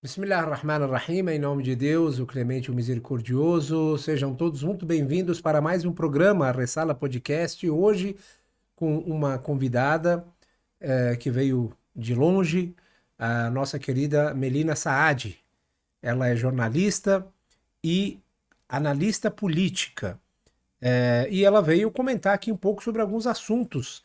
Bismillahirrahmanirrahim, em nome de Deus, o Clemente, o Misericordioso. Sejam todos muito bem-vindos para mais um programa, a Ressala Podcast. Hoje, com uma convidada que veio de longe, a nossa querida Melina Saad. Ela é jornalista e analista política. E ela veio comentar aqui um pouco sobre alguns assuntos,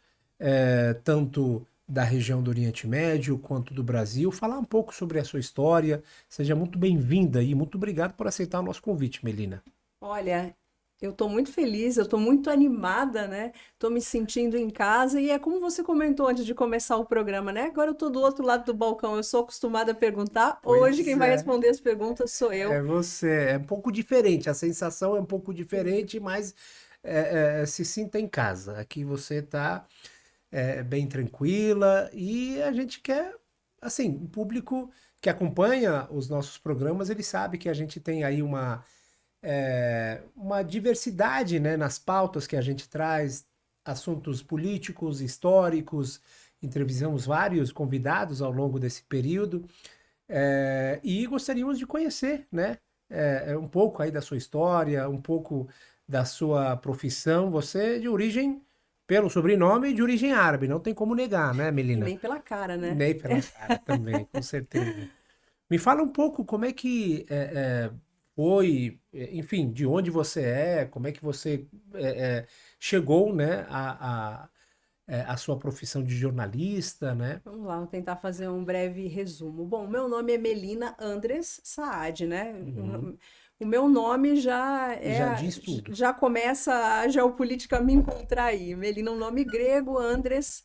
tanto da região do Oriente Médio quanto do Brasil, falar um pouco sobre a sua história. Seja muito bem-vinda e muito obrigado por aceitar o nosso convite, Melina. Olha, eu estou muito feliz, eu estou muito animada, né? Estou me sentindo em casa e é como você comentou antes de começar o programa, né? Agora eu estou do outro lado do balcão, eu sou acostumada a perguntar. Hoje quem Pois vai é, responder as perguntas sou eu. é você. É um pouco diferente, a sensação é um pouco diferente, mas se sinta em casa. Aqui você está bem tranquila e a gente quer, assim, o público que acompanha os nossos programas, ele sabe que a gente tem aí uma diversidade, né, nas pautas que a gente traz, assuntos políticos, históricos, entrevistamos vários convidados ao longo desse período, e gostaríamos de conhecer, né, um pouco aí da sua história, um pouco da sua profissão. Você é de origem, pelo sobrenome, de origem árabe, não tem como negar, né, E Melina? nem pela cara, né? Nem pela cara também, com certeza. Me fala um pouco como é que foi, enfim, de onde você é, como é que você chegou, né, a sua profissão de jornalista, né? Vamos lá, vou tentar fazer um breve resumo. Bom, meu nome é Melina Andres Saad, né? Uhum. O meu nome Já diz tudo. já começa a geopolítica me encontrar aí. Melina é um nome grego, Andres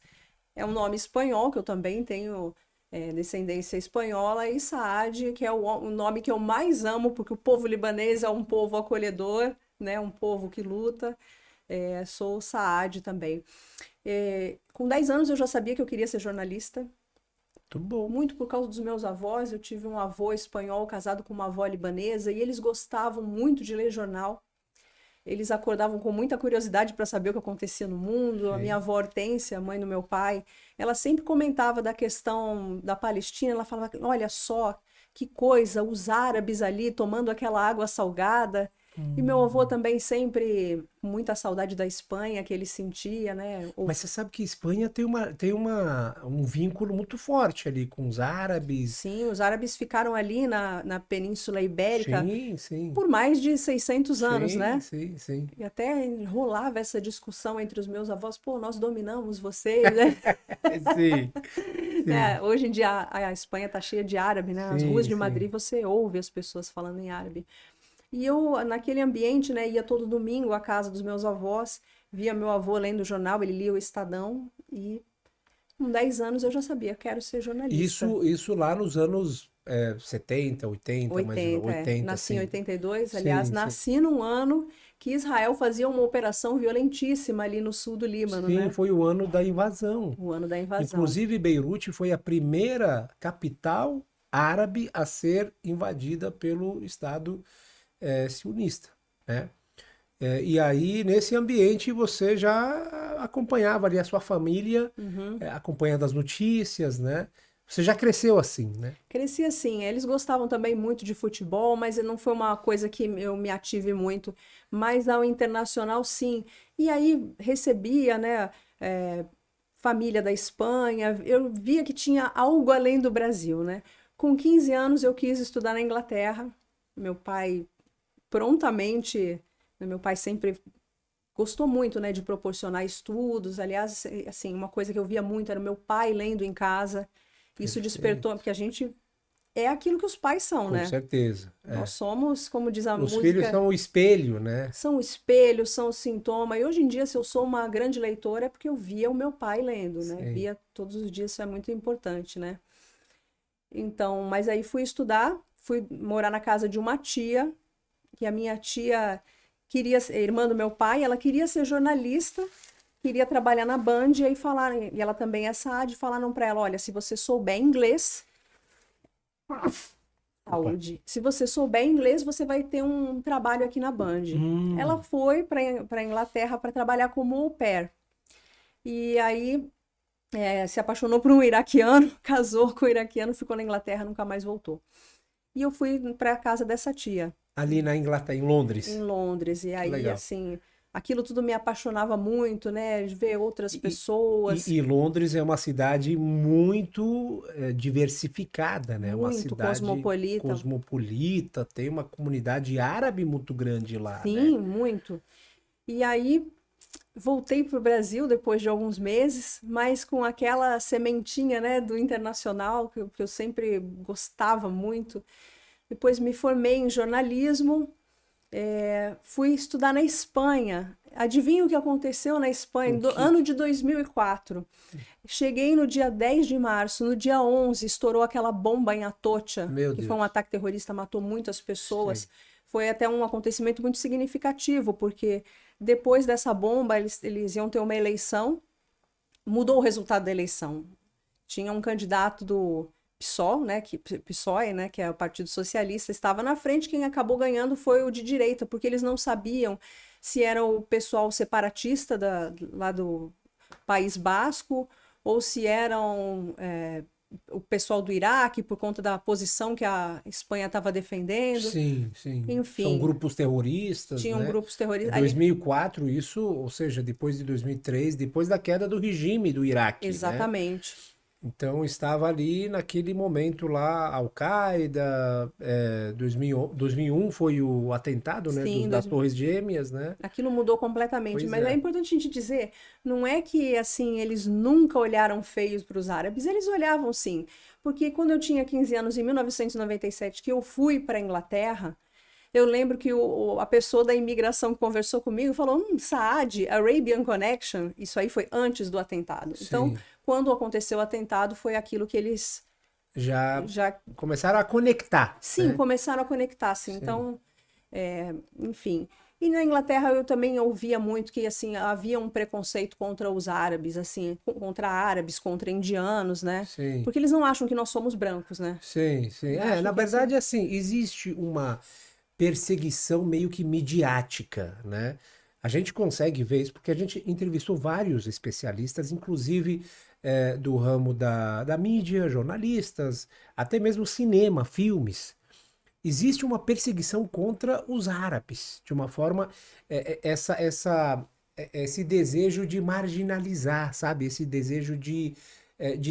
é um nome espanhol, que eu também tenho descendência espanhola, e Saad, que é o nome que eu mais amo, porque o povo libanês é um povo acolhedor, né? Um povo que luta. Sou Saad também. Com 10 anos eu já sabia que eu queria ser jornalista, Muito bom. muito por causa dos meus avós. Eu tive um avô espanhol casado com uma avó libanesa e eles gostavam muito de ler jornal. Eles acordavam com muita curiosidade para saber o que acontecia no mundo. A minha Sim. avó Hortência, mãe do meu pai, ela sempre comentava da questão da Palestina. Ela falava: olha só que coisa, os árabes ali tomando aquela água salgada. E meu avô Hum. também sempre com muita saudade da Espanha que ele sentia, né? Mas você sabe que a Espanha um vínculo muito forte ali com os árabes. Sim, os árabes ficaram ali na Península Ibérica Sim, sim. por mais de 600 anos, Sim, né? sim, sim. E até rolava essa discussão entre os meus avós: pô, nós dominamos vocês, né? Sim, sim, Né, hoje em dia a Espanha tá cheia de árabe, né? Nas ruas sim, de Madrid sim. você ouve as pessoas falando em árabe. E eu, naquele ambiente, né, ia todo domingo à casa dos meus avós, via meu avô lendo o jornal, ele lia o Estadão, e com 10 anos eu já sabia, quero ser jornalista. Isso lá nos anos 70, 80, mais ou menos, 80, é. 80, Nasci em assim. 82. Aliás, Sim, sim. nasci num ano que Israel fazia uma operação violentíssima ali no sul do Líbano, Sim, né? foi o ano da invasão. O ano da invasão. Inclusive, Beirute foi a primeira capital árabe a ser invadida pelo Estado sionista, né? E aí, nesse ambiente, você já acompanhava ali a sua família, Uhum. acompanhando as notícias, né? Você já cresceu assim, né? Cresci assim. Eles gostavam também muito de futebol, mas não foi uma coisa que eu me ative muito. Mas ao internacional, sim. E aí recebia, né, é, família da Espanha. Eu via que tinha algo além do Brasil, né? Com 15 anos eu quis estudar na Inglaterra. Meu pai prontamente, né, meu pai sempre gostou muito, né, de proporcionar estudos. Aliás, assim, uma coisa que eu via muito era o meu pai lendo em casa. Isso despertou, Perfeito. porque a gente é aquilo que os pais são, Com né? certeza. Nós somos, como diz a Os filhos música, são o espelho, né? são o espelho, são o sintoma. E hoje em dia, se eu sou uma grande leitora, é porque eu via o meu pai lendo, né? Sim. Via todos os dias, isso é muito importante, né? Então, mas aí fui estudar, fui morar na casa de uma tia, que a minha tia queria ser irmã do meu pai, ela queria ser jornalista, queria trabalhar na Band, e aí falaram, e ela também é SAAD, falaram para ela: olha, se você souber inglês, Opa. saúde, se você souber inglês, você vai ter um trabalho aqui na Band. Ela Hum, foi para a Inglaterra para trabalhar como au pair. E aí se apaixonou por um iraquiano, casou com o iraquiano, ficou na Inglaterra, nunca mais voltou. E eu fui para a casa dessa tia, Ali na Inglaterra, em Londres. em Londres. E aí, Legal. assim, aquilo tudo me apaixonava muito, né? De ver outras pessoas, E Londres é uma cidade muito diversificada, né? Uma muito cidade cosmopolita. cosmopolita, tem uma comunidade árabe muito grande lá, né? Sim, muito. E aí voltei para o Brasil depois de alguns meses, mas com aquela sementinha, né, do internacional que eu sempre gostava muito. Depois me formei em jornalismo, fui estudar na Espanha. Adivinha o que aconteceu na Espanha? O Do que? ano de 2004. Cheguei no dia 10 de março, no dia 11 estourou aquela bomba em Atocha, Meu que foi um Deus. ataque terrorista, matou muitas Sei. pessoas. Foi até um acontecimento muito significativo, porque depois dessa bomba eles iam ter uma eleição, mudou o resultado da eleição. Tinha um candidato do PSOL, né, PSOE, né, que é o Partido Socialista, estava na frente, quem acabou ganhando foi o de direita, porque eles não sabiam se era o pessoal separatista lá do País Basco ou se eram o pessoal do Iraque, por conta da posição que a Espanha estava defendendo. Sim, sim. São Enfim, grupos terroristas, tinham né? grupos É terroristas. 2004, isso, ou seja, depois de 2003, depois da queda do regime do Iraque, né? Exatamente. Então estava ali naquele momento lá, Al-Qaeda, 2001 foi o atentado, né, Sim, das Torres Gêmeas, né? aquilo mudou completamente, Pois mas é é. importante a gente dizer, não é que assim eles nunca olharam feios para os árabes, eles olhavam sim, porque quando eu tinha 15 anos, em 1997, que eu fui para a Inglaterra, eu lembro que a pessoa da imigração que conversou comigo falou, Saad, Arabian Connection, isso aí foi antes do atentado. Então, Sim. quando aconteceu o atentado, foi aquilo que eles Já já, começaram a conectar, sim, né? começaram a conectar, assim. Sim. Então, enfim. E na Inglaterra eu também ouvia muito que assim havia um preconceito contra os árabes, assim, contra árabes, contra indianos, né? Sim. Porque eles não acham que nós somos brancos, né? Sim, sim. Eles É, acham na que assim, verdade, assim, existe uma perseguição meio que midiática, né? A gente consegue ver isso porque a gente entrevistou vários especialistas, inclusive do ramo da mídia, jornalistas, até mesmo cinema, filmes. Existe uma perseguição contra os árabes, de uma forma, esse desejo de marginalizar, sabe? Esse desejo de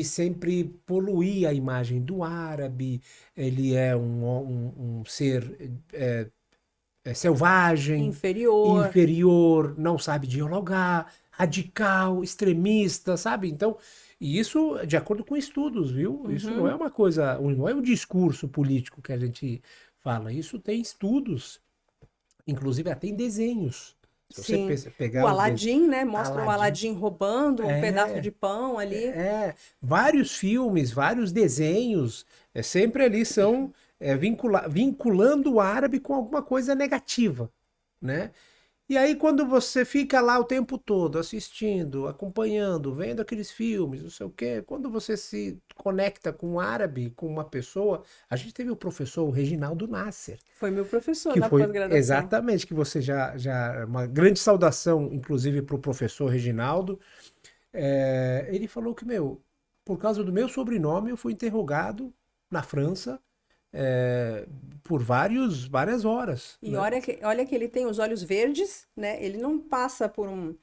sempre poluir a imagem do árabe, ele é um ser selvagem, inferior. inferior, não sabe dialogar, radical, extremista, sabe? Então, e isso de acordo com estudos, viu? Isso não é Uhum. uma coisa, não é um discurso político que a gente fala, isso tem estudos, inclusive até em desenhos. Se você Sim. O pegar os desenhos, Aladim, né? Mostra o Aladdin, Aladim roubando um pedaço é, de pão ali. vários filmes, vários desenhos, sempre ali são vinculando o árabe com alguma coisa negativa, né? E aí, quando você fica lá o tempo todo assistindo, acompanhando, vendo aqueles filmes, não sei o quê, quando você se conecta com um árabe, com uma pessoa, a gente teve o professor o Reginaldo Nasser, Foi meu professor que na foi pós-graduação. exatamente que você uma grande saudação, inclusive, para o professor Reginaldo. Ele falou que, meu, por causa do meu sobrenome, eu fui interrogado na França é, por várias horas, E né? olha que ele tem os olhos verdes, né? Ele não passa por um.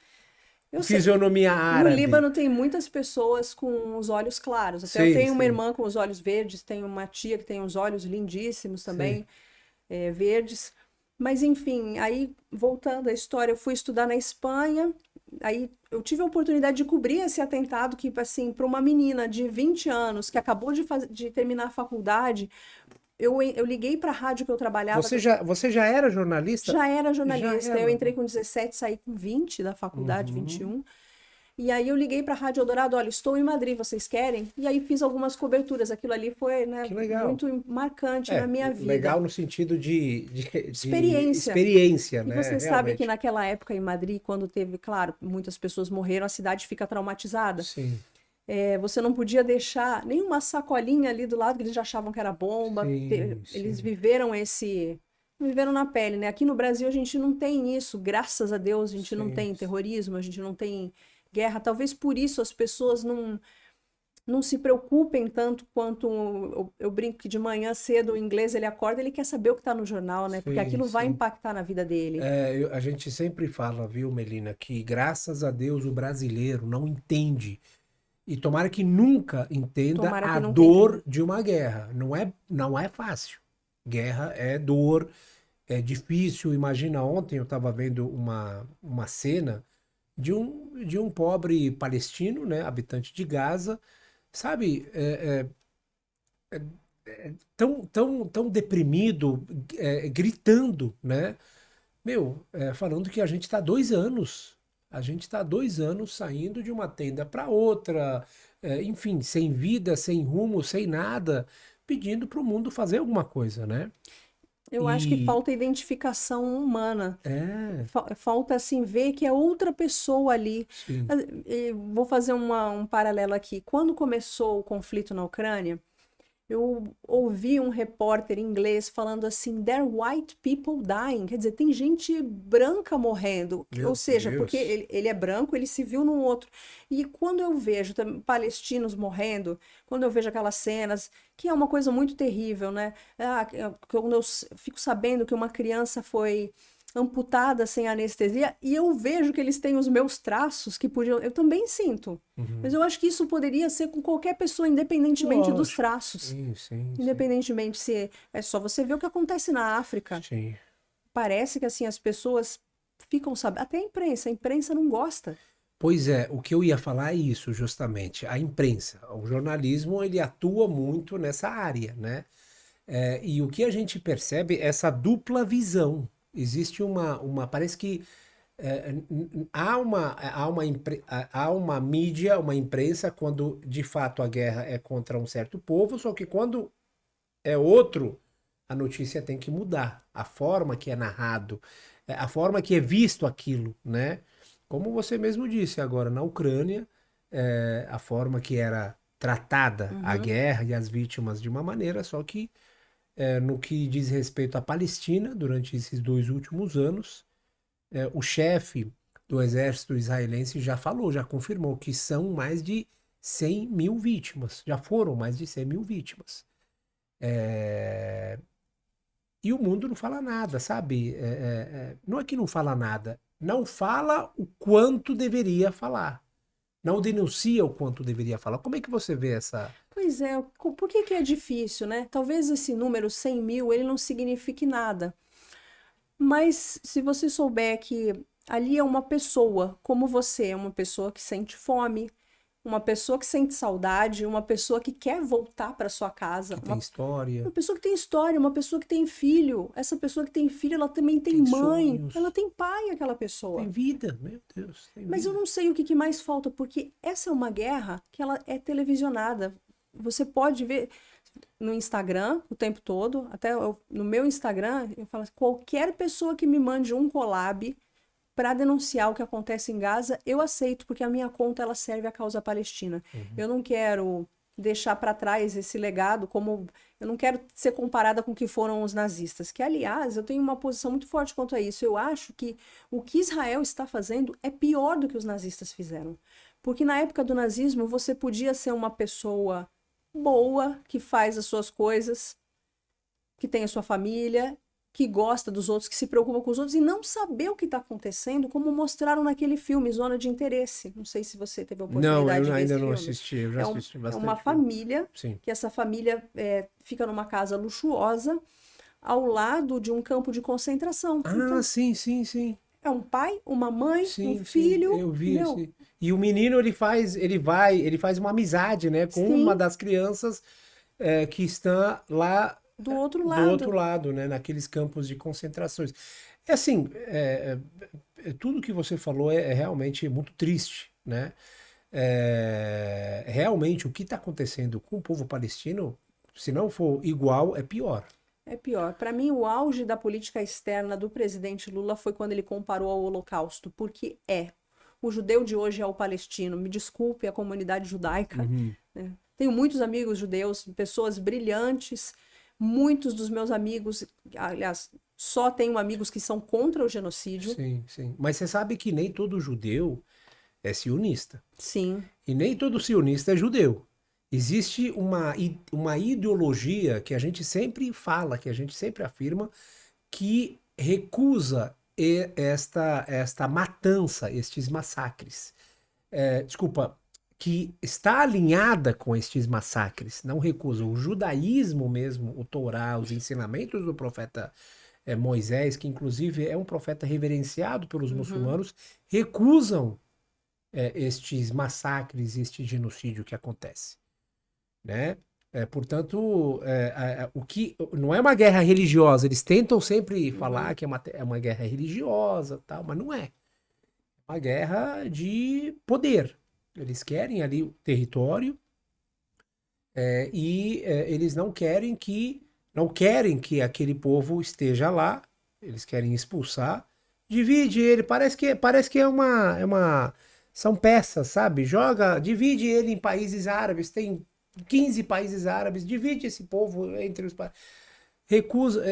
Eu sei, Fisionomia no árabe. Líbano tem muitas pessoas com os olhos claros. Até eu Sei, tenho uma sei, irmã com os olhos verdes, tenho uma tia que tem os olhos lindíssimos sei. também, verdes. Mas enfim, aí voltando à história, eu fui estudar na Espanha. Aí eu tive a oportunidade de cobrir esse atentado que, assim, para uma menina de 20 anos que acabou de terminar a faculdade, eu liguei para a rádio que eu trabalhava, Você já era jornalista? já era Já jornalista. Eu era. entrei com 17, saí com 20 da faculdade, Uhum. 21. E aí eu liguei para a Rádio Eldorado, olha, estou em Madrid, vocês querem? E aí fiz algumas coberturas. Aquilo ali foi, né, Que legal. muito marcante na minha vida. Legal no sentido de Experiência. experiência, E né? você sabe que Realmente. naquela época em Madrid, quando teve, claro, muitas pessoas morreram, a cidade fica traumatizada. Sim, Você não podia deixar nenhuma sacolinha ali do lado, que eles já achavam que era bomba. sim, Eles sim, viveram na pele, né? Aqui no Brasil a gente não tem isso, graças a Deus, a gente não sim. tem terrorismo, a gente não tem guerra. Talvez por isso as pessoas não se preocupem tanto quanto eu brinco que de manhã cedo o inglês ele acorda, ele quer saber o que está no jornal, né? Porque Sim, aquilo vai sim. impactar na vida dele. A gente sempre fala, viu, Melina, que graças a Deus o brasileiro não entende. E tomara que nunca entenda Tomara a que nunca entenda. dor de uma guerra. Não é fácil. Guerra é dor, é difícil. Imagina, ontem eu estava vendo uma cena de um pobre palestino, né, habitante de Gaza, sabe, tão deprimido, gritando, né? Meu, falando que a gente está 2 anos. A gente está 2 anos saindo de uma tenda para outra, enfim, sem vida, sem rumo, sem nada, pedindo para o mundo fazer alguma coisa, né? Eu acho que E falta identificação humana. é, Falta assim ver que é outra pessoa ali. sim, Vou fazer um paralelo aqui. Quando começou o conflito na Ucrânia, eu ouvi um repórter inglês falando assim, there are white people dying, quer dizer, tem gente branca morrendo, ou meu seja, porque Deus. ele é branco, ele se viu no outro. E quando eu vejo palestinos morrendo, quando eu vejo aquelas cenas, que é uma coisa muito terrível, né? Quando eu fico sabendo que uma criança foi amputada sem anestesia, e eu vejo que eles têm os meus traços que podiam, eu também sinto. Mas Uhum. eu acho que isso poderia ser com qualquer pessoa, independentemente dos Lógico, traços. sim, sim, sim, Independentemente se é só você ver o que acontece na África. sim. Parece que assim as pessoas ficam sabendo, até a imprensa não gosta. Pois é, o que eu ia falar é isso, justamente. A imprensa, o jornalismo, ele atua muito nessa área, né? E o que a gente percebe é essa dupla visão. Existe parece que há uma mídia, uma imprensa, quando de fato a guerra é contra um certo povo, só que quando é outro, a notícia tem que mudar. A forma que é narrado, a forma que é visto aquilo, né? Como você mesmo disse agora, na Ucrânia, a forma que era tratada a Uhum. guerra e as vítimas de uma maneira, só que no que diz respeito à Palestina, durante esses 2 últimos anos, o chefe do exército israelense já falou, já confirmou que são mais de 100 mil vítimas. Já foram mais de 100 mil vítimas. É, E o mundo não fala nada, sabe? Não é que não fala nada, não fala o quanto deveria falar. Não denuncia o quanto deveria falar. Como é que você vê essa. Pois é, por que que é difícil, né? Talvez esse número 100 mil ele não signifique nada. Mas se você souber que ali é uma pessoa, como você, é uma pessoa que sente fome, uma pessoa que sente saudade, uma pessoa que quer voltar para sua casa, Que tem história, uma pessoa que tem história, uma pessoa que tem filho. Essa pessoa que tem filho, ela também tem tem mãe, ela sonhos, tem pai, aquela tem pessoa. vida, meu Deus, tem Mas eu vida. não sei o que que mais falta, porque essa é uma guerra que ela é televisionada. Você pode ver no Instagram o tempo todo, no meu Instagram, eu falo assim, qualquer pessoa que me mande um collab para denunciar o que acontece em Gaza, eu aceito, porque a minha conta ela serve à causa palestina. Uhum. Eu não quero deixar para trás esse legado, como eu não quero ser comparada com o que foram os nazistas, que aliás, eu tenho uma posição muito forte quanto a isso. Eu acho que o que Israel está fazendo é pior do que os nazistas fizeram. Porque na época do nazismo, você podia ser uma pessoa boa, que faz as suas coisas, que tem a sua família, que gosta dos outros, que se preocupa com os outros e não saber o que está acontecendo, como mostraram naquele filme Zona de Interesse. Não sei se você teve a Não, oportunidade eu de ver ainda esse não filme. assisti, eu já assisti É uma bastante filme. família, Sim. que essa família fica numa casa luxuosa, ao lado de um campo de concentração. Ah, Então, sim, sim, sim. é um pai, uma mãe, um Sim, sim, filho, eu vi meu, esse. E o menino ele faz uma amizade, né, com uma sim, das crianças que está lá do outro do outro lado. lado, né, naqueles campos de concentrações. É assim, tudo que você falou é realmente muito triste, né? Realmente o que está acontecendo com o povo palestino, se não for igual, é pior. É pior. Para mim, o auge da política externa do presidente Lula foi quando ele comparou ao Holocausto, porque é. O judeu de hoje é o palestino. Me desculpe a comunidade judaica, Uhum. né? Tenho muitos amigos judeus, pessoas brilhantes. Muitos dos meus amigos, aliás, só tenho amigos que são contra o genocídio. Sim, sim. Mas você sabe que nem todo judeu é sionista. Sim, E nem todo sionista é judeu. Existe uma ideologia que a gente sempre fala, que a gente sempre afirma, que recusa esta matança, estes massacres. Desculpa, que está alinhada com estes massacres, não recusa. O judaísmo mesmo, o Torá, os ensinamentos do profeta Moisés, que inclusive é um profeta reverenciado pelos Uhum. muçulmanos, recusam estes massacres, este genocídio que acontece, né? Portanto, o que não é uma guerra religiosa. Eles tentam sempre falar Uhum. que é uma guerra religiosa, tal, mas não é. É uma guerra de poder. Eles querem ali o território eles não querem que aquele povo esteja lá. Eles querem expulsar. Divide ele. Parece que são peças, sabe? Divide ele em países árabes. Tem 15 países árabes. Divide esse povo entre os países.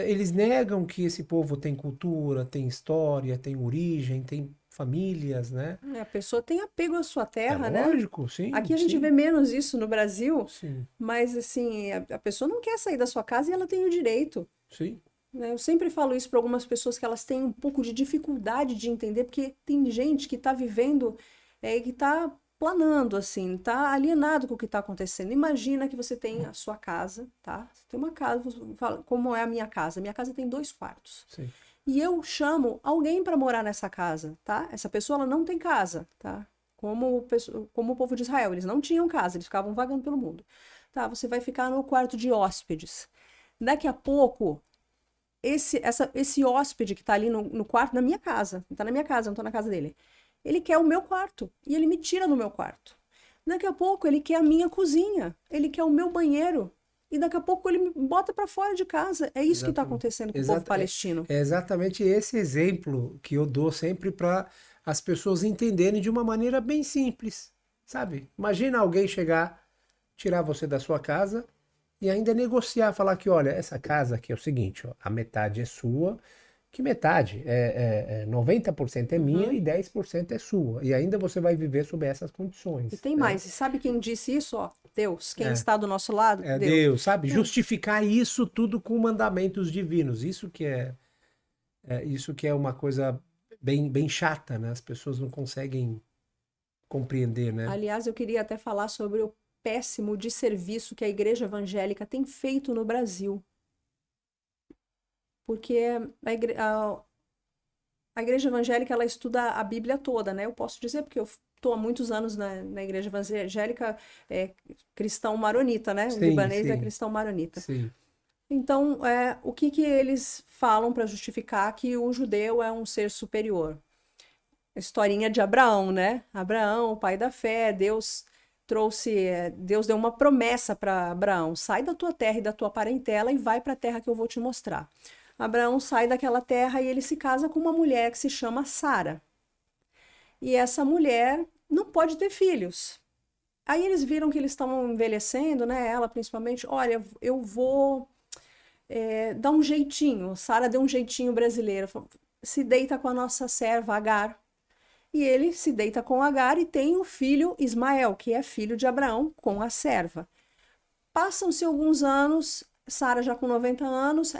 Eles negam que esse povo tem cultura, tem história, tem origem, tem famílias, né? A pessoa tem apego à sua É terra, né? lógico, sim, Aqui a gente vê sim, menos isso no Brasil, sim, mas assim, a pessoa não quer sair da sua casa e ela tem o direito, sim. né? Eu sempre falo isso para algumas pessoas que elas têm um pouco de dificuldade de entender, porque tem gente que está vivendo, que está planando, assim, está alienado com o que está acontecendo. Imagina que você tem a sua casa, tá? Você tem uma casa, você fala, como é a minha casa? Minha casa tem 2 quartos. Sim. E eu chamo alguém para morar nessa casa, tá? Essa pessoa ela não tem casa, tá? Como o povo de Israel, eles não tinham casa, eles ficavam vagando pelo mundo. Tá, você vai ficar no quarto de hóspedes. Daqui a pouco, esse hóspede que tá ali no quarto, na minha casa, tá na minha casa, não tô na casa dele, ele quer o meu quarto e ele me tira do meu quarto. Daqui a pouco, ele quer a minha cozinha, ele quer o meu banheiro. E daqui a pouco ele me bota para fora de casa. É isso que está Exatamente. acontecendo com o povo palestino. É exatamente esse exemplo que eu dou sempre para as pessoas entenderem de uma maneira bem simples, sabe? Imagina alguém chegar, tirar você da sua casa e ainda negociar, falar que, olha, essa casa aqui é o seguinte, ó, a metade é sua, que metade? 90% é minha Uhum. e 10% é sua. E ainda você vai viver sob essas E condições, tem né? mais. E sabe quem disse isso? Ó, Deus. Quem É, está do nosso lado? é Deus. Deus, sabe? É. Justificar isso tudo com mandamentos divinos. Isso que é uma coisa bem, bem chata, né? As pessoas não conseguem compreender, né? Aliás, eu queria até falar sobre o péssimo desserviço que a igreja evangélica tem feito no Brasil. Porque a igreja evangélica, ela estuda a Bíblia toda, né? Eu posso dizer, porque eu estou há muitos anos na igreja evangélica, cristão maronita, né? O Sim, libanês é sim, cristão maronita. sim. Então, o que que eles falam para justificar que o judeu é um ser superior? A historinha de Abraão, né? Abraão, o pai da fé, Deus deu uma promessa para Abraão: sai da tua terra e da tua parentela e vai para a terra que eu vou te mostrar. Abraão sai daquela terra e ele se casa com uma mulher que se chama Sara. E essa mulher não pode ter filhos. Aí eles viram que eles estavam envelhecendo, né? Ela principalmente, olha, eu vou dar um jeitinho. Sara deu um jeitinho brasileiro. Se deita com a nossa serva Agar. E ele se deita com Agar e tem o filho Ismael, que é filho de Abraão, com a serva. Passam-se alguns anos, Sara já com 90 anos,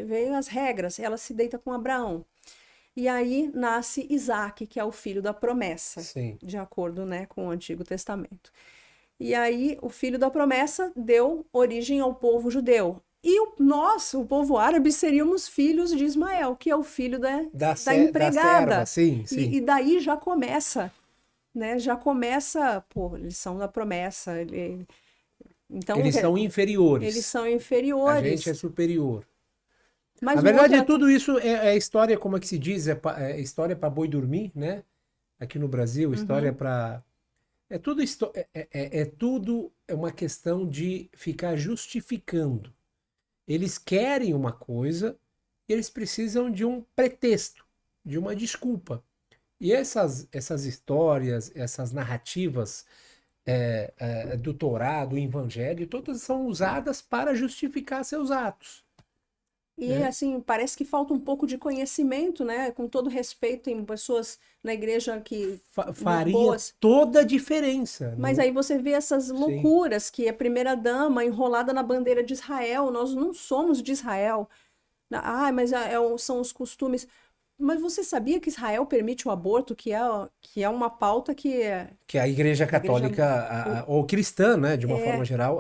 veio as regras, ela se deita com Abraão. E aí nasce Isaac, que é o filho da promessa, Sim. de acordo, né, com o Antigo Testamento. E aí o filho da promessa deu origem ao povo judeu. E nós, o povo árabe, seríamos filhos de Ismael, que é o filho da Da serva, empregada. sim, sim. E daí já começa, né? Já começa, pô, eles são da promessa. Então, Eles são eles inferiores. são A gente é inferiores. superior. Na Mas um outro. verdade, tudo isso é história, como é que se diz? É história para boi dormir, né? Aqui no Brasil, história Uhum. para. É tudo uma questão de ficar justificando. Eles querem uma coisa e eles precisam de um pretexto, de uma desculpa. E essas histórias, essas narrativas do Torá, do Evangelho, todas são usadas para justificar seus atos. E, né? assim, parece que falta um pouco de conhecimento, né? Com todo respeito, tem pessoas na igreja que muito Faria boas. toda a diferença. Mas Não... aí você vê essas Sim. loucuras, que a primeira-dama enrolada na bandeira de Israel, nós não somos de Israel. Ah, mas são os costumes. Mas você sabia que Israel permite o aborto, que é uma pauta que Que a Igreja a igreja Católica, ou cristã, né, de uma forma é, geral,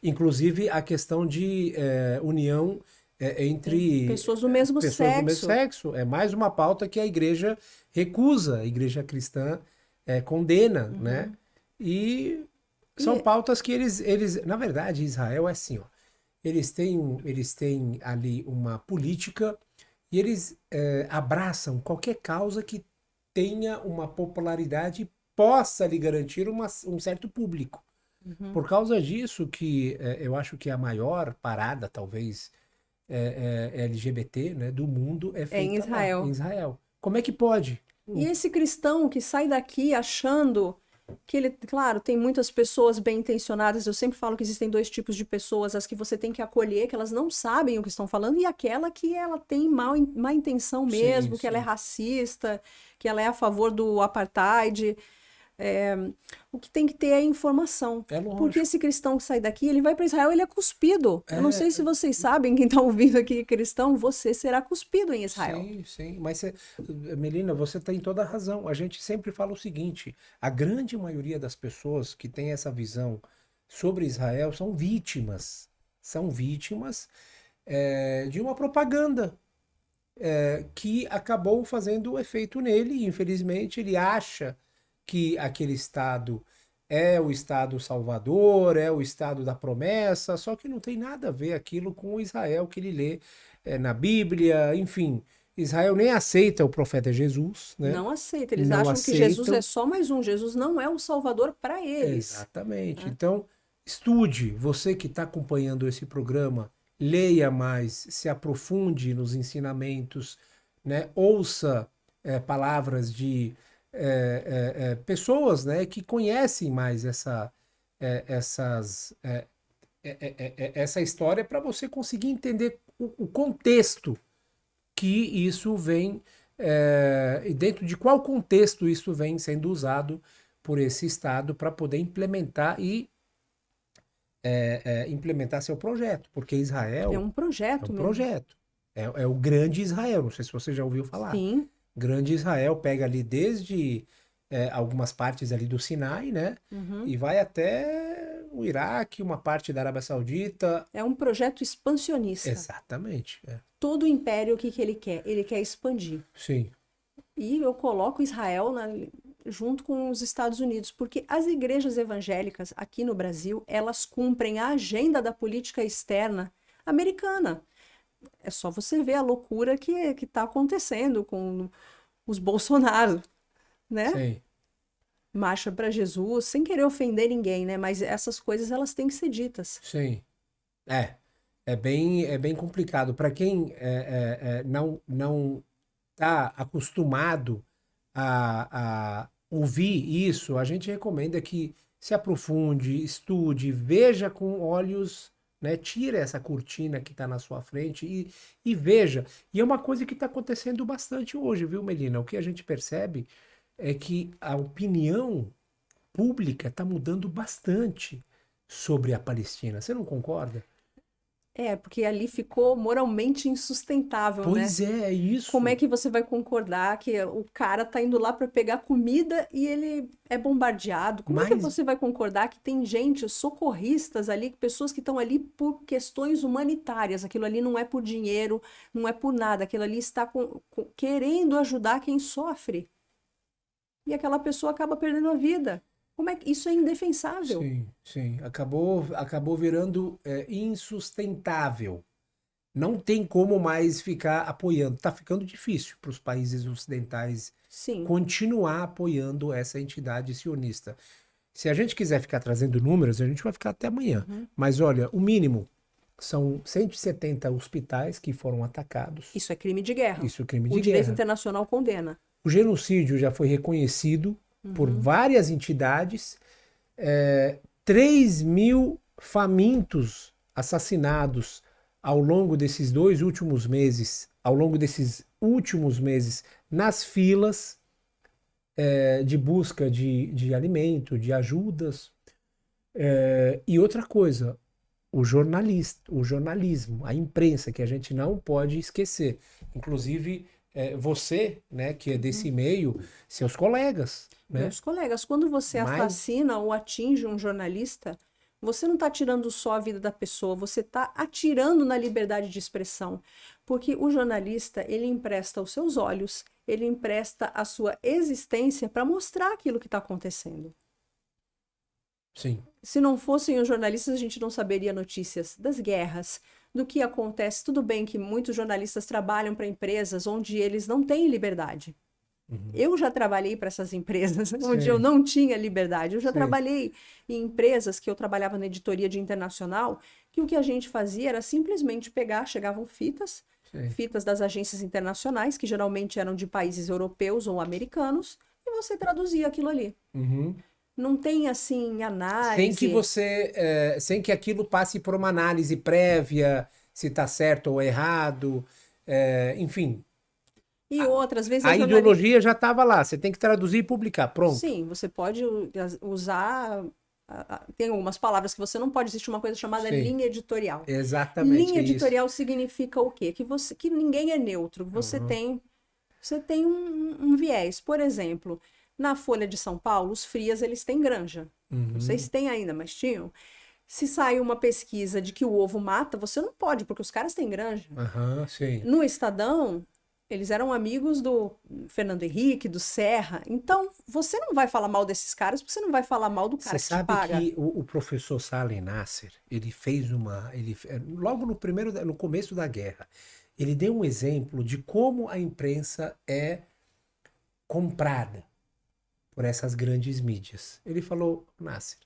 inclusive a questão de união entre pessoas do mesmo pessoas do mesmo sexo. sexo, é mais uma pauta que a Igreja recusa, a Igreja cristã condena, né? Uhum. E são E pautas que na verdade, Israel é assim, ó, eles têm ali uma política e eles abraçam qualquer causa que tenha uma popularidade e possa lhe garantir um certo público. uhum. Por causa disso que eu acho que a maior parada, talvez, LGBT, né, do mundo é É em feita lá, em Israel. Israel. Como é que pode? E esse cristão que sai daqui achando que ele, claro, tem muitas pessoas bem intencionadas. Eu sempre falo que existem dois tipos de pessoas: as que você tem que acolher, que elas não sabem o que estão falando, e aquela que ela tem má intenção Sim, mesmo, que ela é sim. racista, que ela é a favor do apartheid. É, o que tem que ter é informação. É Porque lógico. esse cristão que sai daqui, ele vai para Israel, ele é cuspido. Eu não sei É, se vocês sabem, quem está ouvindo aqui cristão, você será cuspido em Israel. sim, sim. Mas, Melina, você tem toda a razão. A gente sempre fala o seguinte: a grande maioria das pessoas que tem essa visão sobre Israel são vítimas. São vítimas de uma propaganda que acabou fazendo efeito nele. E, infelizmente, ele acha que aquele Estado é o Estado salvador, é o Estado da promessa, só que não tem nada a ver aquilo com o Israel que ele lê na Bíblia, enfim. Israel nem aceita o profeta Jesus, né? Não aceita. Eles Não acham que Jesus é aceitam. só mais um. Jesus não é o Salvador para eles. Exatamente. Né? Então, estude, você que está acompanhando esse programa, leia mais, se aprofunde nos ensinamentos, né? Ouça palavras de pessoas, né, que conhecem mais essa história para você conseguir entender o contexto que isso vem, e dentro de qual contexto isso vem sendo usado por esse Estado para poder implementar seu projeto, porque É Israel um é um projeto mesmo. projeto, é o grande Israel, não sei se você já ouviu falar. Sim. Grande Israel pega ali desde algumas partes ali do Sinai, né? Uhum. E vai até o Iraque, uma parte da Arábia Saudita. É um projeto expansionista. Exatamente. Todo o império, o que que ele quer? Ele quer expandir. Sim, E eu coloco Israel junto com os Estados Unidos, porque as igrejas evangélicas aqui no Brasil, elas cumprem a agenda da política externa americana. É só você ver a loucura que está acontecendo com os Bolsonaro, né? sim, Marcha para Jesus, sem querer ofender ninguém, né? Mas essas coisas elas têm que ser ditas. sim. É, é bem complicado. Para quem não está acostumado a ouvir isso, a gente recomenda que se aprofunde, estude, veja com olhos, né? Tira essa cortina que está na sua frente e veja. E é uma coisa que está acontecendo bastante hoje, viu, Melina? O que a gente percebe é que a opinião pública está mudando bastante sobre a Palestina. Você não concorda? É, porque ali ficou moralmente insustentável, né? Pois é Como é isso. que você vai concordar que o cara tá indo lá para pegar comida e ele é bombardeado? Como é que Mas você vai concordar que tem gente, socorristas ali, pessoas que estão ali por questões humanitárias? Aquilo ali não é por dinheiro, não é por nada, aquilo ali está querendo ajudar quem sofre. E aquela pessoa acaba perdendo a vida. Como é que isso é indefensável? sim, sim, acabou virando insustentável. Não tem como mais ficar apoiando. Está ficando difícil para os países ocidentais Sim. continuar apoiando essa entidade sionista. Se a gente quiser ficar trazendo números, a gente vai ficar até amanhã. Uhum. Mas olha, o mínimo são 170 hospitais que foram atacados. Isso é crime de guerra. Isso é crime O de direito guerra. internacional condena. O genocídio já foi reconhecido por Uhum. várias entidades. 3 mil famintos assassinados ao longo desses 2 últimos meses, nas filas de busca de alimento, de ajudas. E outra coisa, o jornalismo, a imprensa, que a gente não pode esquecer. Inclusive, você, né, que é desse meio, seus colegas, né? Meus colegas, quando você assassina ou atinge um jornalista, você não está tirando só a vida da pessoa, você está atirando na liberdade de expressão. Porque o jornalista, ele empresta os seus olhos, ele empresta a sua existência para mostrar aquilo que está acontecendo. Sim. Se não fossem os jornalistas, a gente não saberia notícias das guerras, do que acontece. Tudo bem que muitos jornalistas trabalham para empresas onde eles não têm liberdade. Eu já trabalhei para essas empresas onde eu não tinha liberdade. Eu já trabalhei em empresas que eu trabalhava na editoria de internacional, que o que a gente fazia era simplesmente pegar, chegavam fitas das agências internacionais, que geralmente eram de países europeus ou americanos, e você traduzia aquilo ali. Não tem, assim, análise. Sem que aquilo passe por uma análise prévia, se está certo ou errado, enfim. E outras vezes a ideologia já estava lá, você tem que traduzir e publicar, pronto. Sim, você pode usar... Tem algumas palavras que você não pode. Existe uma coisa chamada linha editorial. Exatamente. Linha editorial significa o quê? Que ninguém é neutro. Você tem um viés. Por exemplo, na Folha de São Paulo, os frias, eles têm granja. Não sei se tem ainda, mas tinham. Se sai uma pesquisa de que o ovo mata, você não pode, porque os caras têm granja. Sim. No Estadão, eles eram amigos do Fernando Henrique, do Serra. Então, você não vai falar mal desses caras, porque você não vai falar mal do cara que te paga. Você sabe que o professor Salem Nasser, ele fez logo no começo da guerra, ele deu um exemplo de como a imprensa é comprada por essas grandes mídias. Ele falou, Nasser,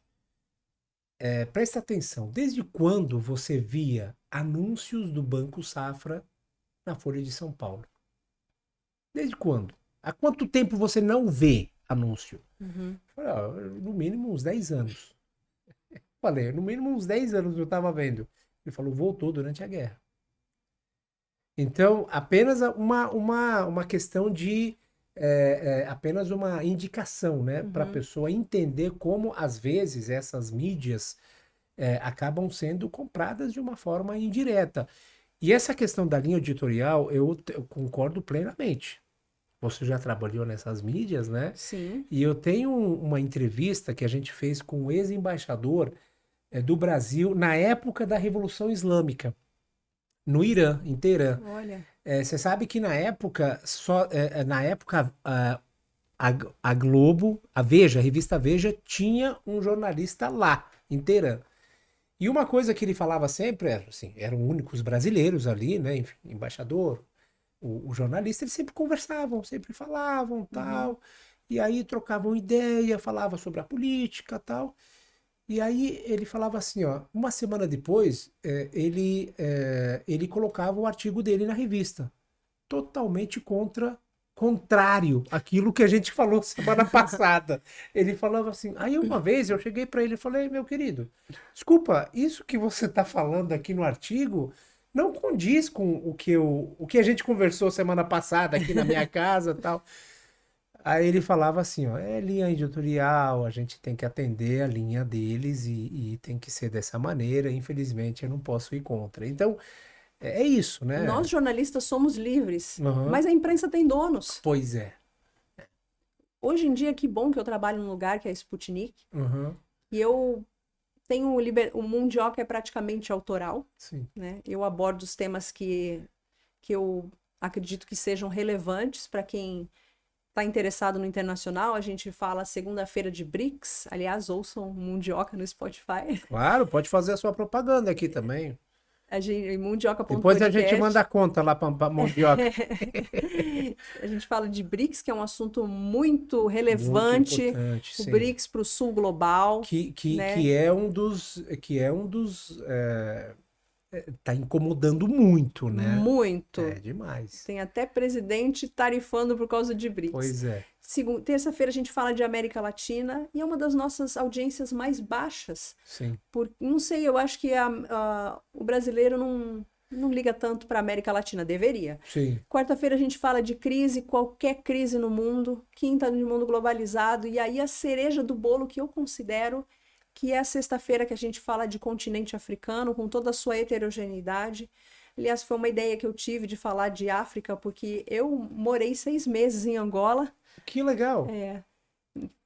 presta atenção, desde quando você via anúncios do Banco Safra na Folha de São Paulo? Desde quando? Há quanto tempo você não vê anúncio? Falei, no mínimo uns 10 anos. Falei, no mínimo uns 10 anos eu estava vendo. Ele falou, voltou durante a guerra. Então, apenas uma questão de... apenas uma indicação, né? Para a pessoa entender como, às vezes, essas mídias acabam sendo compradas de uma forma indireta. E essa questão da linha editorial, eu concordo plenamente. Você já trabalhou nessas mídias, né? Sim. E eu tenho uma entrevista que a gente fez com o ex-embaixador do Brasil na época da Revolução Islâmica, no Irã, em Teherã. Olha. Você sabe que na época, a Globo, a revista Veja, tinha um jornalista lá, em Teherã. E uma coisa que ele falava sempre, assim, eram únicos brasileiros ali, né? Enfim, embaixador, o jornalista, eles sempre conversavam, sempre falavam, tal. E aí trocavam ideia, falava sobre a política, tal. E aí ele falava assim, ó, uma semana depois, ele colocava o artigo dele na revista, totalmente contrário àquilo que a gente falou semana passada. Ele falava assim, aí uma vez eu cheguei para ele e falei, meu querido, desculpa, isso que você está falando aqui no artigo não condiz com o que a gente conversou semana passada aqui na minha casa e tal. Aí ele falava assim, ó, linha editorial, a gente tem que atender a linha deles e tem que ser dessa maneira, infelizmente eu não posso ir contra. Então, é isso, né? Nós jornalistas somos livres, mas a imprensa tem donos. Pois é. Hoje em dia, que bom que eu trabalho num lugar que é a Sputnik, e eu tenho o Mundioca é praticamente autoral. Sim. Né? Eu abordo os temas que eu acredito que sejam relevantes para quem está interessado no internacional. A gente fala segunda-feira de BRICS. Aliás, ouçam Mundioca no Spotify. Claro, pode fazer a sua propaganda aqui também. Mundioca.podcast. Depois a gente manda a conta lá para Mundioca. A gente fala de BRICS, que é um assunto muito relevante. Muito importante, o sim. BRICS para o sul global. Né? que é um dos tá incomodando muito, né? Muito. É demais. Tem até presidente tarifando por causa de BRICS. Pois é. Terça-feira a gente fala de América Latina e é uma das nossas audiências mais baixas. Sim. Não sei, eu acho que o brasileiro não liga tanto para a América Latina, deveria. Sim. Quarta-feira a gente fala de crise, qualquer crise no mundo, quinta de mundo globalizado, e aí a cereja do bolo que eu considero que é a sexta-feira que a gente fala de continente africano, com toda a sua heterogeneidade. Aliás, foi uma ideia que eu tive de falar de África, porque eu morei 6 meses em Angola. Que legal.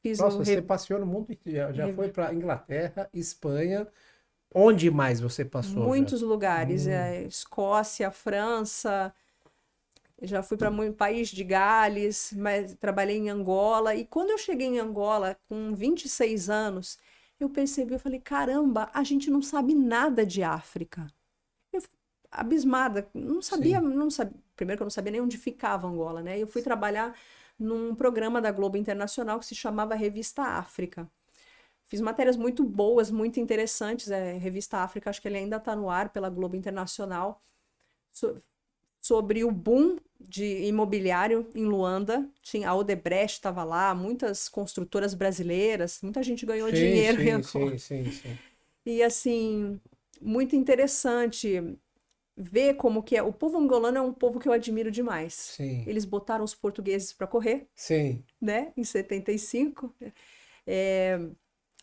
Fiz Nossa, o você passeou no mundo, já foi para Inglaterra, Espanha. Onde mais você passou já? muitos lugares, Escócia, França, já fui para muito país de Gales, mas trabalhei em Angola. E quando eu cheguei em Angola, com 26 anos, eu percebi, eu falei, caramba, a gente não sabe nada de África. Eu abismada, não sabia, Sim. não sabia, primeiro que eu não sabia nem onde ficava Angola, né? Eu fui trabalhar num programa da Globo Internacional que se chamava Revista África. Fiz matérias muito boas, muito interessantes. Revista África, acho que ele ainda está no ar pela Globo Internacional, sobre o boom de imobiliário em Luanda. Tinha a Odebrecht estava lá, muitas construtoras brasileiras, muita gente ganhou dinheiro em Angola. Sim. E assim, muito interessante ver como que é. O povo angolano é um povo que eu admiro demais. Sim. Eles botaram os portugueses para correr, Sim. né, em 75.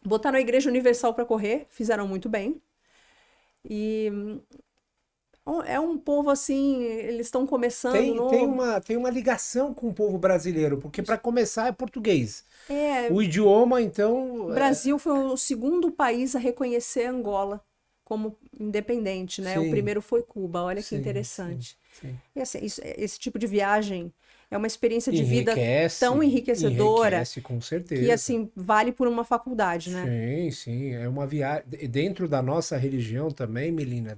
Botaram a Igreja Universal para correr, fizeram muito bem. E é um povo assim, eles estão começando novo. Tem uma ligação com o povo brasileiro, porque para começar é português. É, O idioma, então. o Brasil foi o segundo país a reconhecer Angola como independente, né? O Sim, primeiro foi Cuba, olha que sim. interessante. E assim, esse tipo de viagem é uma experiência de vida tão enriquecedora Enriquece com que certeza. assim vale por uma faculdade, né? Sim, é uma viagem. Dentro da nossa religião também, Melina,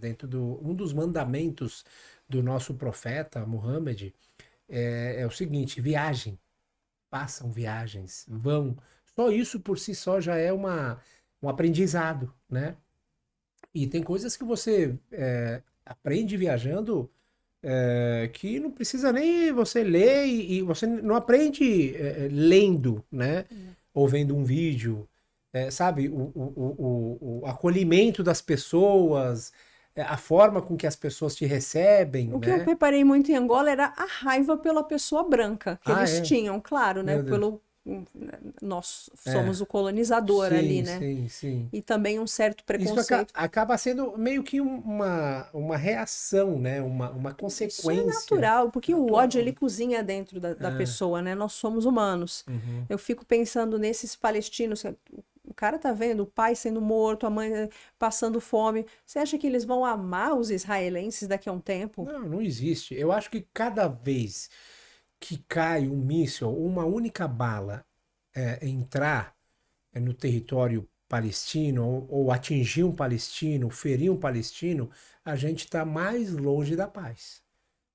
um dos mandamentos do nosso profeta, Muhammad, é o seguinte: viagem, façam viagens, vão. Só isso por si só já é um aprendizado, né? E tem coisas que você aprende viajando que não precisa nem você ler e você não aprende lendo, né? Ou vendo um vídeo, sabe? O acolhimento das pessoas, a forma com que as pessoas te recebem, O que eu né? reparei muito em Angola era a raiva pela pessoa branca que Ah, eles é? tinham, claro, né? Meu Deus. Nós É. somos o colonizador ali, né? Sim. E também um certo Isso preconceito. acaba sendo meio que uma reação, né? Uma Isso é consequência natural, porque o ódio natural. ele cozinha dentro da É. pessoa, né? Nós somos humanos. Uhum. Eu fico pensando nesses palestinos. O cara tá vendo o pai sendo morto, a mãe passando fome. Você acha que eles vão amar os israelenses daqui a um tempo? Não existe. Eu acho que cada vez que cai um míssil, uma única bala entrar no território palestino ou atingir um palestino, ferir um palestino, a gente está mais longe da paz.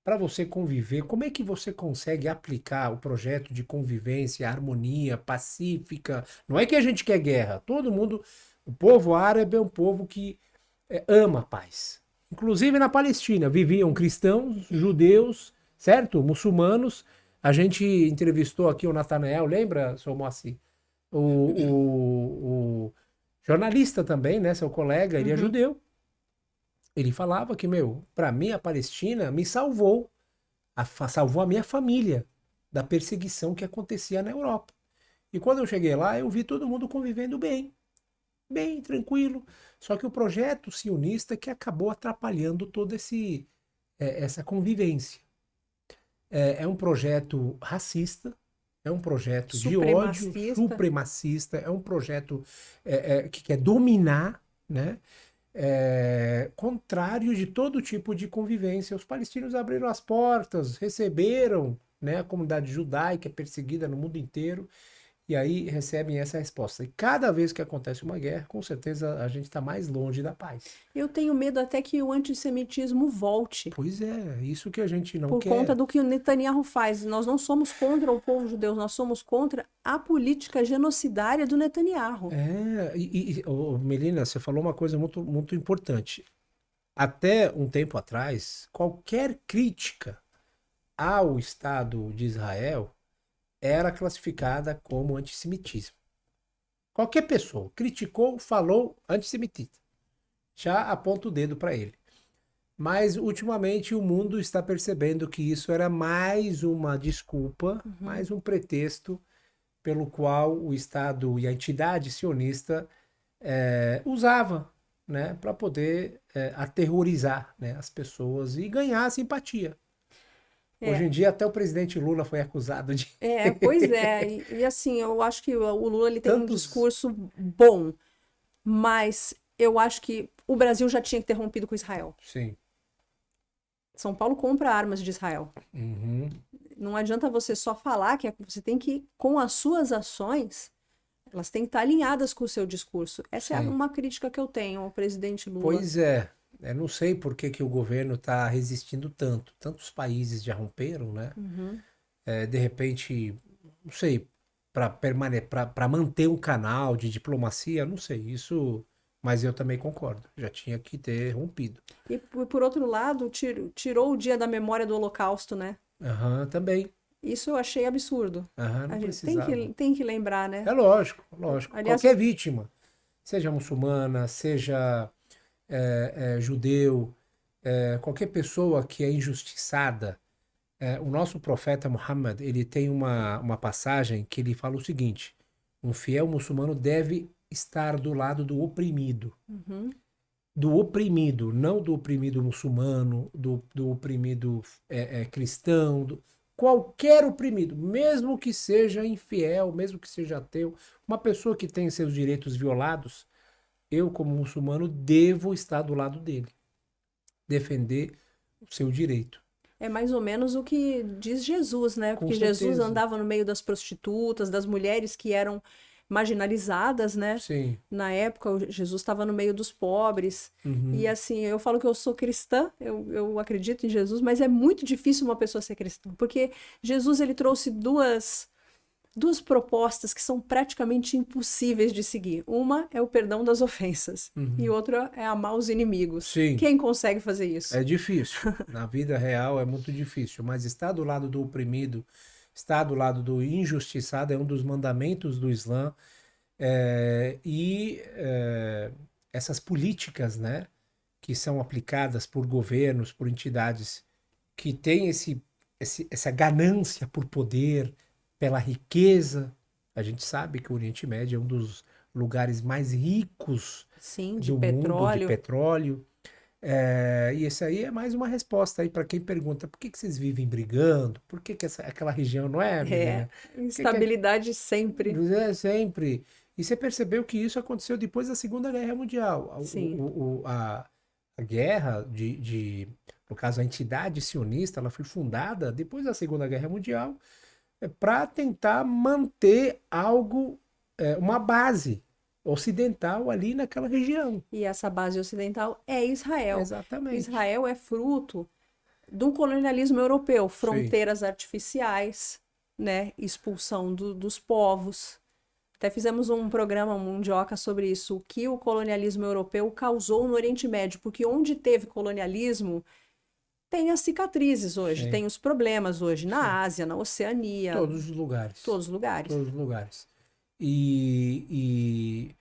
Para você conviver, como é que você consegue aplicar o projeto de convivência, harmonia pacífica? Não é que a gente quer guerra. Todo mundo, o povo árabe é um povo que ama a paz. Inclusive na Palestina viviam cristãos, judeus, certo? Muçulmanos. A gente entrevistou aqui o Natanael, lembra, seu Moacir? O jornalista também, né? Seu colega, ele é Uhum. judeu. Ele falava que, meu, para mim a Palestina me salvou, salvou a minha família da perseguição que acontecia na Europa. E quando eu cheguei lá, eu vi todo mundo convivendo bem, tranquilo. Só que o projeto sionista que acabou atrapalhando toda essa convivência. É um projeto racista, é um projeto de ódio, Supremacista. supremacista, é um projeto que quer dominar, né? Contrário de todo tipo de convivência. Os palestinos abriram as portas, receberam, né, a comunidade judaica perseguida no mundo inteiro, e aí recebem essa resposta. E cada vez que acontece uma guerra, com certeza a gente está mais longe da paz. Eu tenho medo até que o antissemitismo volte. Pois é, isso que a gente não Por conta quer. do que o Netanyahu faz. Nós não somos contra o povo judeu, nós somos contra a política genocidária do Netanyahu. Melina, você falou uma coisa muito importante. Até um tempo atrás, qualquer crítica ao Estado de Israel era classificada como antissemitismo. Qualquer pessoa criticou, falou antissemitismo. Já aponta o dedo para ele. Mas ultimamente o mundo está percebendo que isso era mais uma desculpa, Uhum. mais um pretexto pelo qual o Estado e a entidade sionista usava, né, para poder aterrorizar, né, as pessoas e ganhar a simpatia. Hoje É, em dia até o presidente Lula foi acusado de pois é. E assim, eu acho que o Lula ele tem um tantos. discurso bom, mas eu acho que o Brasil já tinha que ter rompido com Israel. Sim. São Paulo compra armas de Israel. Uhum. Não adianta você só falar que você tem que, com as suas ações, elas têm que estar alinhadas com o seu discurso. Essa é Sim. uma crítica que eu tenho ao presidente Lula. Pois é. Eu não sei por que que o governo está resistindo tanto. Tantos países já romperam, né? Uhum. De repente, não sei, para manter um canal de diplomacia, não sei, isso, mas eu também concordo, já tinha que ter rompido. E por outro lado, tirou o dia da memória do Holocausto, né? Aham, também. Isso eu achei absurdo. Aham, A não gente precisava. tem que lembrar, né? É lógico, lógico. Aliás, Qualquer vítima, seja muçulmana, seja judeu, qualquer pessoa que é injustiçada. O nosso profeta Muhammad, ele tem uma passagem que ele fala o seguinte: um fiel muçulmano deve estar do lado uhum, do oprimido, não do oprimido muçulmano, do oprimido cristão, qualquer oprimido, mesmo que seja infiel, mesmo que seja ateu, uma pessoa que tem seus direitos violados, eu, como muçulmano, devo estar do lado dele, defender o seu direito. é mais ou menos o que diz Jesus, né? Com Porque Jesus certeza. andava no meio das prostitutas, das mulheres que eram marginalizadas, né? Sim. Na época, Jesus estava no meio dos pobres. E Uhum. assim, eu falo que eu sou cristã, eu acredito em Jesus, mas é muito difícil uma pessoa ser cristã, porque Jesus ele trouxe duas propostas que são praticamente impossíveis de seguir. Uma é o perdão das ofensas e Uhum. outra é amar os inimigos. Sim, Quem consegue fazer isso? é difícil. Na vida real é muito difícil, mas estar do lado do oprimido, estar do lado do injustiçado é um dos mandamentos do Islã. Essas políticas, né, que são aplicadas por governos, por entidades que têm essa ganância por poder, pela riqueza. A gente sabe que o Oriente Médio é um dos lugares mais ricos Sim, de do mundo de petróleo. petróleo. E esse aí é mais uma resposta aí para quem pergunta por que que vocês vivem brigando? Por que que aquela região não é, É, menina? Por que que instabilidade sempre. é sempre? E você percebeu que isso aconteceu depois da Segunda Guerra Mundial. Sim. A guerra no caso, a entidade sionista, ela foi fundada depois da Segunda Guerra Mundial para tentar manter algo, uma base ocidental ali naquela região. E essa base ocidental é Israel. Exatamente. Israel é fruto do colonialismo europeu, Sim. fronteiras artificiais, né, expulsão dos povos. Até fizemos um programa, um mundioca sobre isso, o que o colonialismo europeu causou no Oriente Médio, porque onde teve colonialismo, tem as cicatrizes hoje, Sim. tem os problemas hoje, Sim. na Ásia, na Oceania, Todos os lugares. todos os lugares. Todos os lugares. E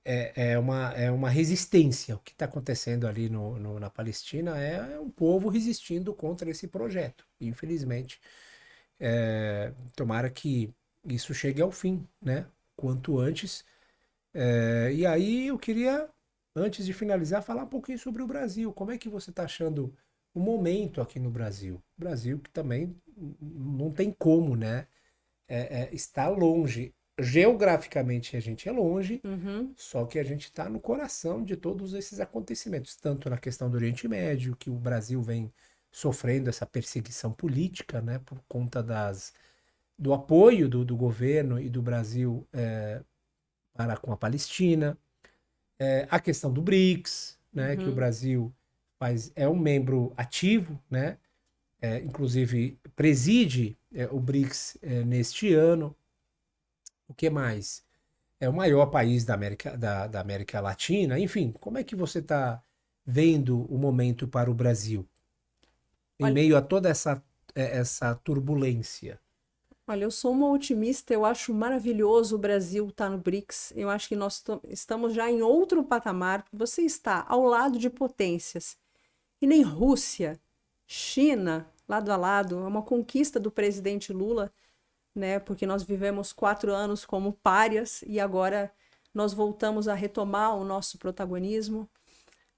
é uma resistência. O que está acontecendo ali na Palestina é um povo resistindo contra esse projeto. Infelizmente, tomara que isso chegue ao fim, né? Quanto antes. E aí eu queria, antes de finalizar, falar um pouquinho sobre o Brasil. Como é que você está achando o momento aqui no Brasil? Brasil que também não tem como, né? Está longe. Geograficamente a gente é longe, Uhum. só que a gente está no coração de todos esses acontecimentos, tanto na questão do Oriente Médio, que o Brasil vem sofrendo essa perseguição política, né, por conta do apoio do governo e do Brasil para com a Palestina, a questão do BRICS, né, que o Uhum. Brasil é um membro ativo, né, inclusive preside o BRICS neste ano. O que mais? É o maior país da América Latina. Enfim, como é que você está vendo o momento para o Brasil em Olha, meio a toda essa turbulência? olha, eu sou uma otimista, eu acho maravilhoso o Brasil estar no BRICS. Eu acho que nós estamos já em outro patamar. Você está ao lado de potências e nem Rússia, China, lado a lado. É uma conquista do presidente Lula, né? Porque nós vivemos 4 anos como párias e agora nós voltamos a retomar o nosso protagonismo.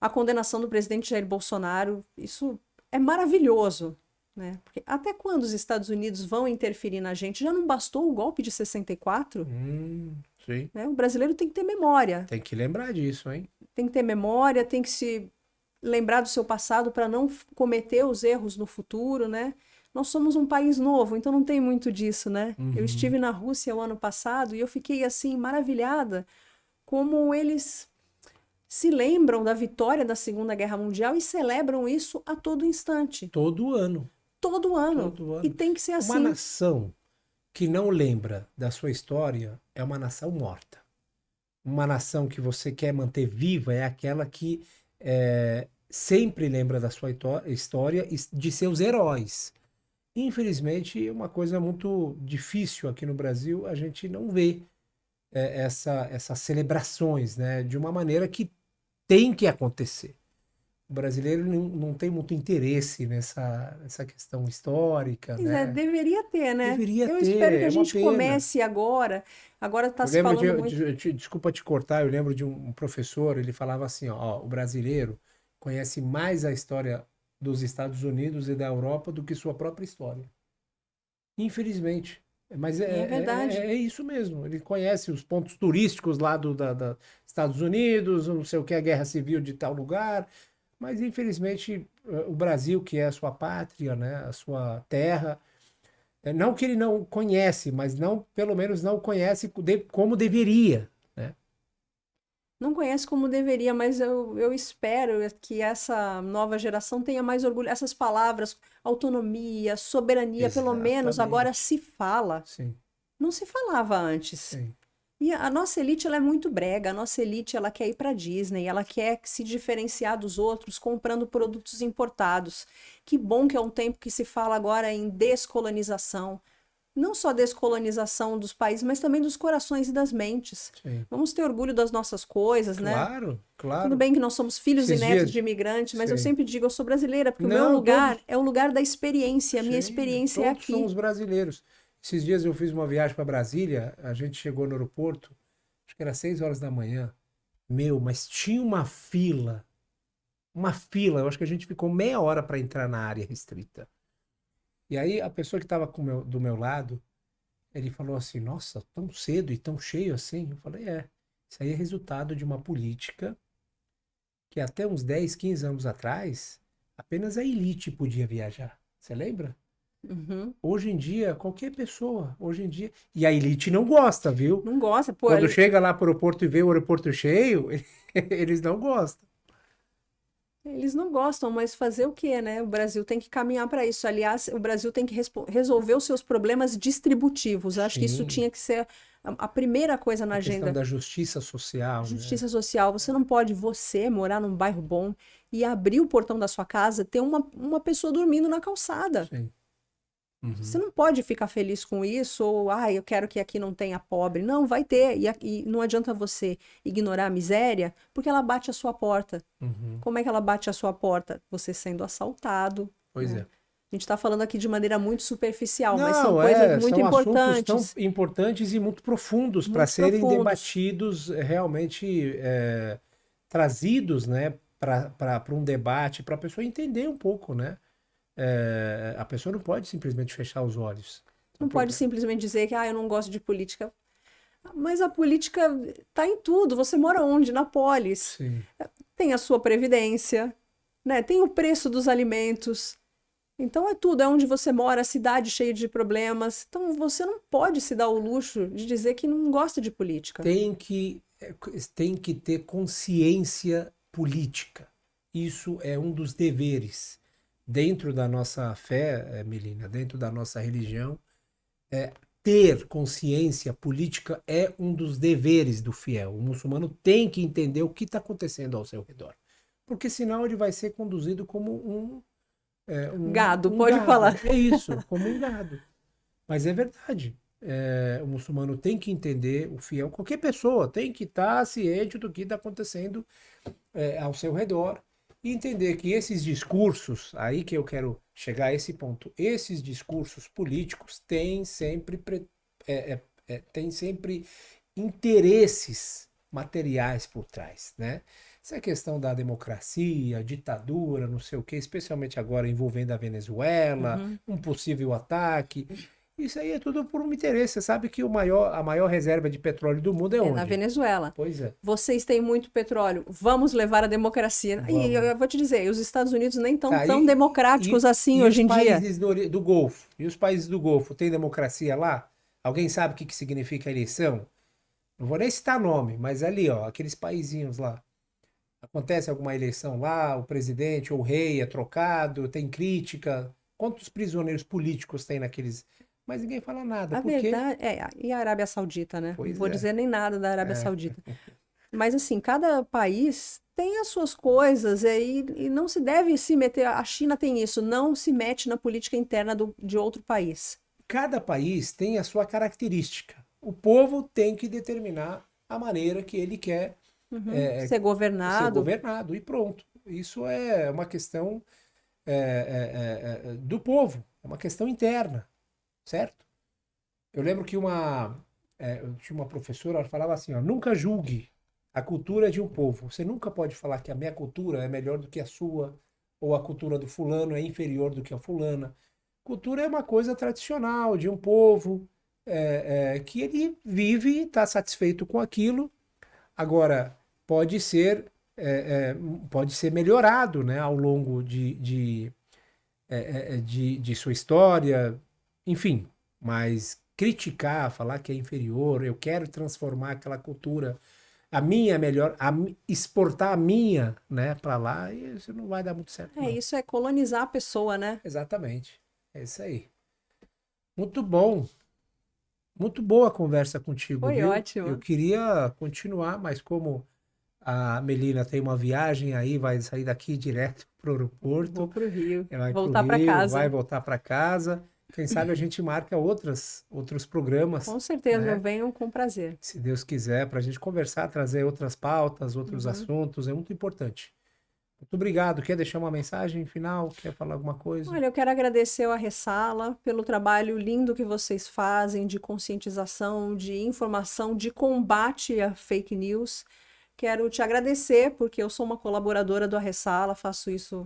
A condenação do presidente Jair Bolsonaro, isso é maravilhoso, né? Porque até quando os Estados Unidos vão interferir na gente? Já não bastou o golpe de 64? Sim. Né? O brasileiro tem que ter memória. Tem que lembrar disso, hein? Tem que ter memória, tem que se lembrar do seu passado para não cometer os erros no futuro, né? Nós somos um país novo, então não tem muito disso, né? Eu estive na Rússia o ano passado e eu fiquei assim maravilhada como eles se lembram da vitória da Segunda Guerra Mundial e celebram isso a todo instante, Todo ano. todo ano. Todo E ano. tem que ser Uma assim. nação que não lembra da sua história é uma nação morta. Uma nação que você quer manter viva é aquela que sempre lembra da sua história e de seus heróis. Infelizmente, é uma coisa muito difícil aqui no Brasil, a gente não vê essas celebrações, né, de uma maneira que tem que acontecer. O brasileiro não tem muito interesse nessa questão histórica, Pois é, né? deveria ter, né? Deveria Eu ter, espero que é a uma gente pena. comece agora. Agora está Eu se lembro falando muito. desculpa te cortar, eu lembro de um professor, ele falava assim, ó, o brasileiro conhece mais a história dos Estados Unidos e da Europa do que sua própria história. Infelizmente. Mas E é verdade. é isso mesmo. Ele conhece os pontos turísticos lá da Estados Unidos, não sei o que, a guerra civil de tal lugar. Mas, infelizmente, o Brasil, que é a sua pátria, né, a sua terra, não que ele não conhece, mas não, pelo menos não conhece como deveria, né? Não conhece como deveria, mas eu espero que essa nova geração tenha mais orgulho. Essas palavras, autonomia, soberania, pelo menos agora Exatamente. se fala. Sim, Não se falava antes. sim. E a nossa elite ela é muito brega. A nossa elite ela quer ir para Disney, ela quer se diferenciar dos outros comprando produtos importados. Que bom que é um tempo que se fala agora em descolonização. Não só descolonização dos países, mas também dos corações e das mentes. Sim. Vamos ter orgulho das nossas coisas, né? Claro, Tudo claro. bem que nós somos filhos e Esses netos dias. de imigrantes, mas eu Sim. sempre digo, eu sou brasileira, porque o meu Não, lugar todos. é o lugar da experiência, a minha Sim, experiência é todos aqui. somos brasileiros. Esses dias eu fiz uma viagem para Brasília, a gente chegou no aeroporto, acho que era 6 horas da manhã. Meu, mas tinha uma fila, eu acho que a gente ficou meia hora para entrar na área restrita. E aí a pessoa que estava do meu lado, ele falou assim, nossa, tão cedo e tão cheio assim? Eu falei, isso aí é resultado de uma política que até uns 10, 15 anos atrás, apenas a elite podia viajar. Você lembra? Uhum. Hoje em dia, qualquer pessoa, hoje em dia. E a elite não gosta, viu? Não gosta, pô, Quando chega lá pro aeroporto e vê o aeroporto cheio, eles não gostam. eles não gostam, mas fazer o quê, né? O Brasil tem que caminhar para isso. Aliás, o Brasil tem que resolver os seus problemas distributivos. Acho que isso Sim, tinha que ser a primeira coisa na a questão agenda. da justiça social, né? Justiça social. Você não pode, você, morar num bairro bom e abrir o portão da sua casa, ter uma pessoa dormindo na calçada. Sim. Você Uhum. não pode ficar feliz com isso, ou, eu quero que aqui não tenha pobre. Não, vai ter. E não adianta você ignorar a miséria, porque ela bate a sua porta. Uhum. Como é que ela bate a sua porta? Você sendo assaltado, Pois né? é. A gente está falando aqui de maneira muito superficial, mas são Não, coisas muito são assuntos tão importantes, importantes e muito profundos para muito serem profundos. debatidos, realmente trazidos, né, para um debate, para a pessoa entender um pouco, né? A pessoa não pode simplesmente fechar os olhos. Não pode simplesmente dizer que eu não gosto de política. Mas a política está em tudo. Você mora onde? Na polis. Sim, Tem a sua previdência, né? Tem o preço dos alimentos. Então é tudo, é onde você mora, a cidade cheia de problemas. Então você não pode se dar o luxo de dizer que não gosta de política. tem que ter consciência política. Isso é um dos deveres. Dentro da nossa fé, Melina, dentro da nossa religião, ter consciência política é um dos deveres do fiel. O muçulmano tem que entender o que está acontecendo ao seu redor. Porque senão ele vai ser conduzido como Gado, um pode gado. falar. É isso, como um gado. Mas é verdade. O muçulmano tem que entender, o fiel, qualquer pessoa tem que estar ciente do que está acontecendo ao seu redor. e entender que esses discursos, aí que eu quero chegar a esse ponto, esses discursos políticos têm sempre interesses materiais por trás, né? Essa questão da democracia, ditadura, não sei o quê, especialmente agora envolvendo a Venezuela, Uhum. um possível ataque. Isso aí é tudo por um interesse. Você sabe que a maior reserva de petróleo do mundo é É na onde? Venezuela. Pois é. Vocês têm muito petróleo, vamos levar a democracia. E Vamos. eu vou te dizer, os Estados Unidos nem estão Tá, tão democráticos assim e os hoje em dia. países do Golfo? E os países do Golfo, tem democracia lá? Alguém sabe o que significa eleição? Não vou nem citar nome, mas ali, ó, aqueles paizinhos lá. Acontece alguma eleição lá, o presidente ou o rei é trocado, tem crítica. Quantos prisioneiros políticos tem naqueles. Mas ninguém fala nada. A Por quê? verdade é, e a Arábia Saudita, né? Não Pois vou é. dizer nem nada da Arábia Saudita. Mas assim, cada país tem as suas coisas e não se deve se meter. A China tem isso, não se mete na política interna de outro país. Cada país tem a sua característica. O povo tem que determinar a maneira que ele quer Ser ser governado. governado e pronto. Isso é uma questão do povo, é uma questão interna, certo? Eu lembro que eu tinha uma professora, ela falava assim, ó, nunca julgue a cultura de um povo. Você nunca pode falar que a minha cultura é melhor do que a sua, ou a cultura do fulano é inferior do que a fulana. Cultura é uma coisa tradicional de um povo que ele vive e está satisfeito com aquilo. Agora, pode ser, pode ser melhorado, né, ao longo de sua história, enfim, mas criticar, falar que é inferior, eu quero transformar aquela cultura, a minha é melhor, exportar a minha, né, para lá, e isso não vai dar muito certo, não. Isso é colonizar a pessoa, né? Exatamente, é isso aí. Muito bom, muito boa a conversa contigo, Foi viu? Eu ótimo. queria continuar, mas como a Melina tem uma viagem aí, vai sair daqui direto para o Vou aeroporto, pro Rio, vai para o voltar para Rio, vai casa. voltar para casa. Quem sabe a gente marca outros programas, Com certeza, né? venham com prazer. Se Deus quiser, para a gente conversar, trazer outras pautas, outros Uhum. assuntos, é muito importante. Muito obrigado. Quer deixar uma mensagem final? Quer falar alguma coisa? Olha, eu quero agradecer a Ressala pelo trabalho lindo que vocês fazem de conscientização, de informação, de combate a fake news. Quero te agradecer, porque eu sou uma colaboradora do Ressala, faço isso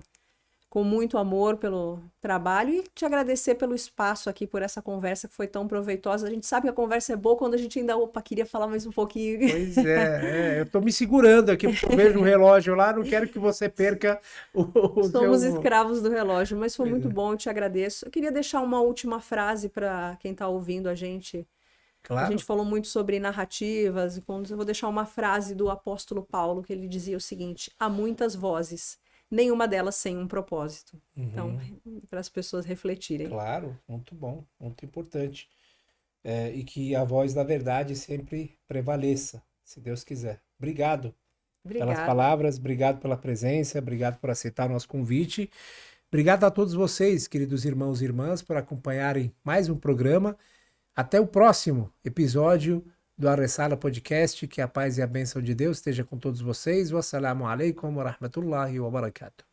com muito amor pelo trabalho e te agradecer pelo espaço aqui, por essa conversa que foi tão proveitosa. A gente sabe que a conversa é boa quando a gente ainda, opa, queria falar mais um pouquinho. Pois eu estou me segurando aqui, porque eu vejo um relógio lá, não quero que você perca o Somos seu... escravos do relógio, mas foi Pois muito é. bom, eu te agradeço. Eu queria deixar uma última frase para quem está ouvindo a gente. A gente Claro. falou muito sobre narrativas, e eu vou deixar uma frase do apóstolo Paulo, que ele dizia o seguinte: há muitas vozes, nenhuma delas sem um propósito. Então, para as pessoas refletirem. Claro, muito bom, muito importante. E que a voz da verdade sempre prevaleça, se Deus quiser. Obrigado pelas Obrigada. palavras, obrigado pela presença, obrigado por aceitar o nosso convite. Obrigado a todos vocês, queridos irmãos e irmãs, por acompanharem mais um programa. Até o próximo episódio do Arresala Podcast. Que a paz e a bênção de Deus esteja com todos vocês. Wassalamu alaikum wa rahmatullahi wa barakatuh.